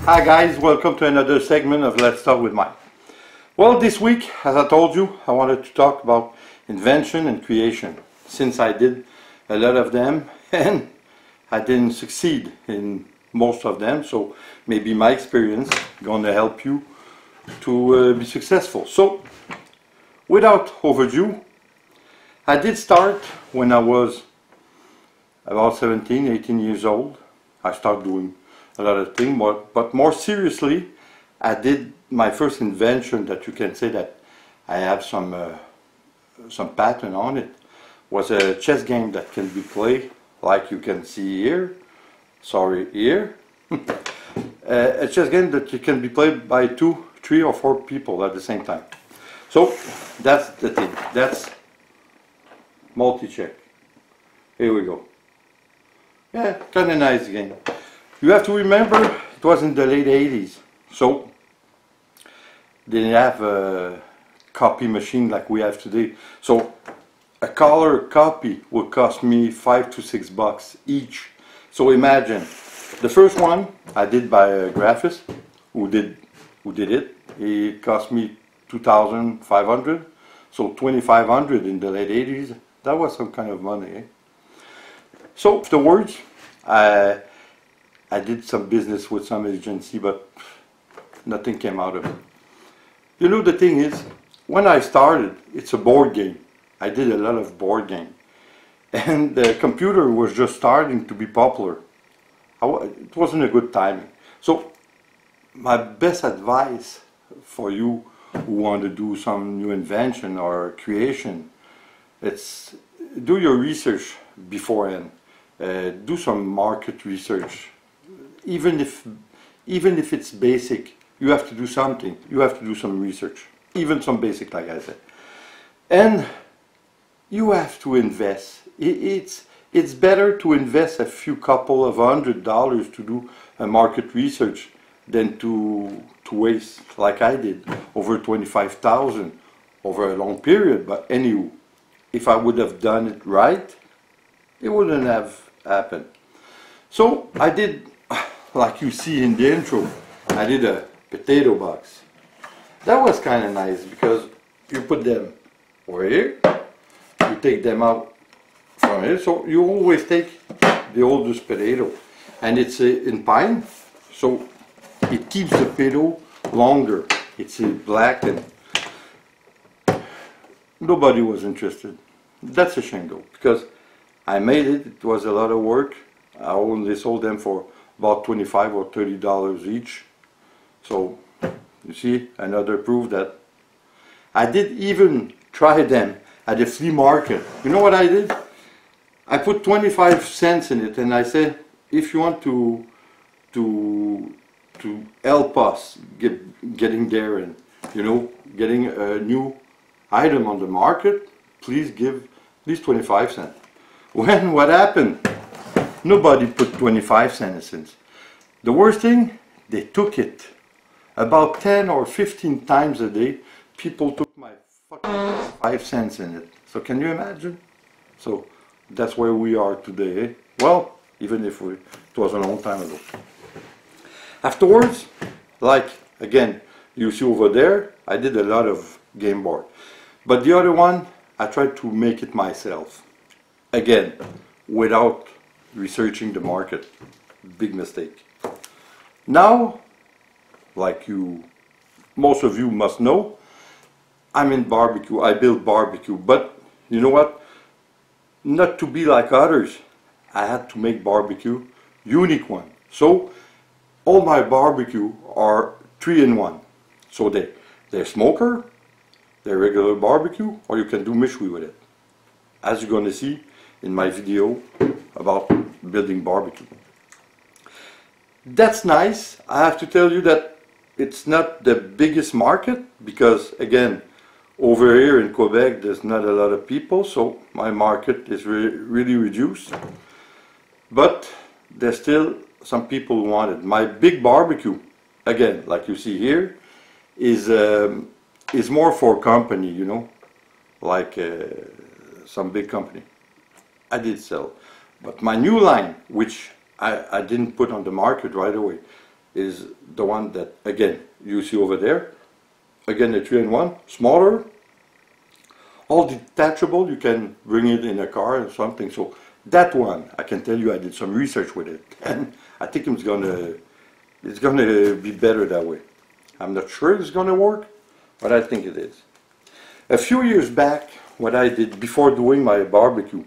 Hi guys, welcome to another segment of Let's Talk with Mike. Well, this week, as I told you, I wanted to talk about invention and creation, since I did a lot of them and I didn't succeed in most of them, so maybe my experience is going to help you to be successful. So, without overdue, I did start when I was about 17, 18 years old. I started doing a lot of things, but more seriously, I did my first invention that you can say that I have some pattern on it. Was a chess game that can be played like you can see here. Sorry, here. A chess game that you can be played by 2, 3 or 4 people at the same time. So that's the thing. That's multi-check. Here we go. Yeah, kind of nice game. You have to remember it was in the late 80s, so they didn't have a copy machine like we have today. So a color copy would cost me $5 to $6 each. So imagine, the first one I did by a graphist who did it. It cost me $2,500, so $2,500 in the late 80s. That was some kind of money. Eh? So afterwards, I did some business with some agency, but nothing came out of it. You know, the thing is, when I started, it's a board game. I did a lot of board game. And the computer was just starting to be popular. It wasn't a good timing. So my best advice for you who want to do some new invention or creation, it's do your research beforehand. Do some market research. Even if it's basic, you have to do something. You have to do some research, even some basic, like I said. And you have to invest. It's better to invest a few couple of $100 to do a market research than to waste, like I did, over $25,000 over a long period. But anyway, if I would have done it right, it wouldn't have happened. So I did, like you see in the intro, I did a potato box. That was kind of nice because you put them over here, you take them out from here, so you always take the oldest potato, and it's in pine, so it keeps the potato longer. It's black, and nobody was interested. That's a shame though, because I made it. It was a lot of work. I only sold them for about $25 or $30 each. So you see, another proof that I did even try them at the flea market. You know what I did? I put 25 cents in it, and I said, if you want to help us getting there and getting a new item on the market, please give at least 25 cents. When what happened? Nobody put 25 cents in. The worst thing, they took it. About 10 or 15 times a day, people took my fucking 5 cents in it. So can you imagine? So that's where we are today. Eh? Well, even if it was a long time ago. Afterwards, like again, you see over there, I did a lot of game board. But the other one, I tried to make it myself. Again, without researching the market. Big mistake. Now, like most of you must know, I'm in barbecue. I build barbecue, but you know what? Not to be like others, I had to make barbecue unique one. So all my barbecue are 3-in-1. So they're smoker, they're regular barbecue, or you can do mishui with it, as you're going to see in my video about building barbecue. That's nice. I have to tell you that it's not the biggest market because, again, over here in Quebec there's not a lot of people, so my market is really reduced. But there's still some people who want it. My big barbecue, again, like you see here, is more for company, you know, like some big company. I did sell. But my new line, which I didn't put on the market right away, is the one that, again, you see over there. Again, the 3-in-1, smaller, all detachable. You can bring it in a car or something. So that one, I can tell you, I did some research with it, and I think it's gonna be better that way. I'm not sure it's gonna work, but I think it is. A few years back, what I did before doing my barbecue,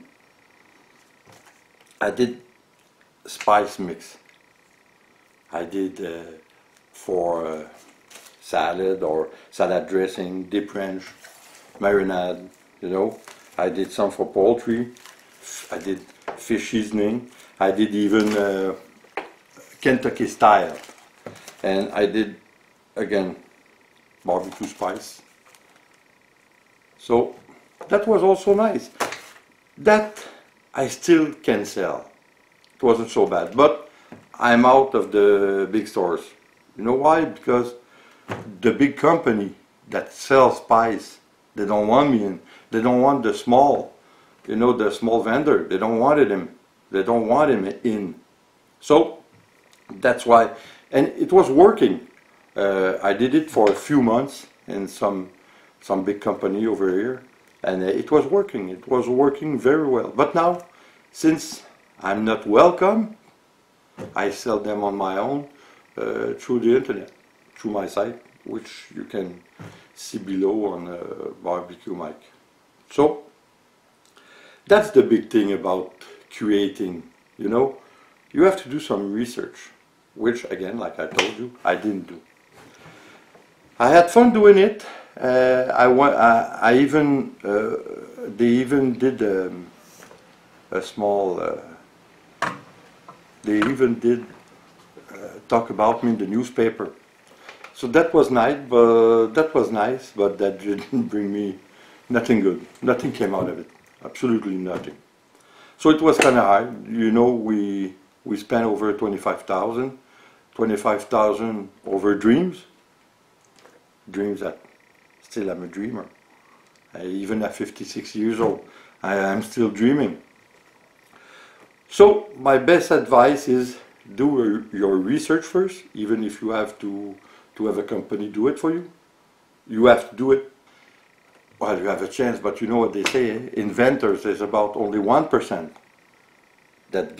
I did spice mix. I did for salad or salad dressing, dip ranch, marinade, you know. I did some for poultry. I did fish seasoning. I did even Kentucky style. And I did, again, barbecue spice. So that was also nice. That I still can sell. It wasn't so bad. But I'm out of the big stores. You know why? Because the big company that sells spice, they don't want me in. They don't want the small, you know, the small vendor. They don't want him. They don't want him in. So that's why. And it was working. I did it for a few months in some big company over here, and it was working. It was working very well. But now, since I'm not welcome, I sell them on my own through the internet, through my site, which you can see below on Barbecue Mike. So that's the big thing about creating, you know. You have to do some research, which again, like I told you, I didn't do. I had fun doing it. I even they even did a small. They even did talk about me in the newspaper. So that was nice, but that didn't bring me nothing good. Nothing came out of it. Absolutely nothing. So it was kind of hard. You know, we spent over 25,000. 25,000 over dreams. Dreams that still I'm a dreamer. Even at 56 years old, I'm still dreaming. So my best advice is do your research first, even if you have to have a company do it for you. You have to do it while you have a chance, but you know what they say, eh? Inventors, there's about only 1% that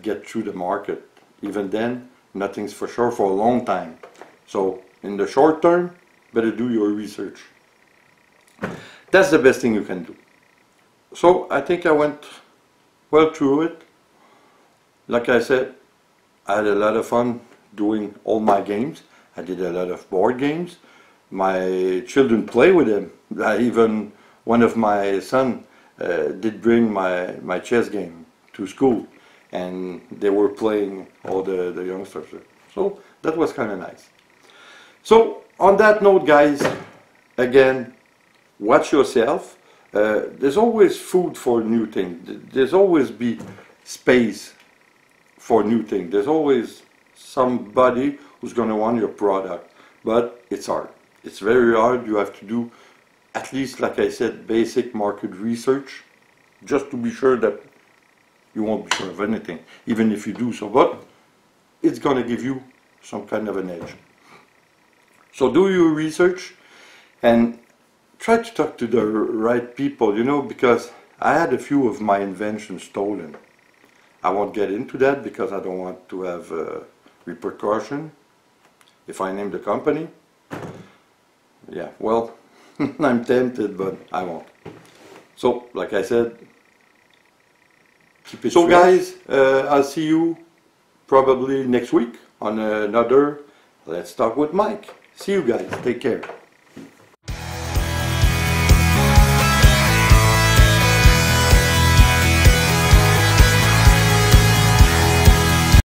get through the market. Even then, nothing's for sure for a long time. So in the short term, better do your research. That's the best thing you can do. So I think I went well through it. Like I said, I had a lot of fun doing all my games. I did a lot of board games. My children play with them. Even one of my son did bring my chess game to school, and they were playing all the youngsters. So that was kind of nice. So on that note, guys, again, watch yourself. There's always food for new things. There's always be space for new things. There's always somebody who's going to want your product, but it's hard. It's very hard. You have to do, at least, like I said, basic market research, just to be sure that you won't be sure of anything, even if you do so. But it's going to give you some kind of an edge. So do your research and try to talk to the right people, you know, because I had a few of my inventions stolen. I won't get into that because I don't want to have repercussion if I name the company. Yeah, well, I'm tempted, but I won't. So, like I said, keep it. So guys, I'll see you probably next week on another Let's Talk with Mike. See you guys. Take care.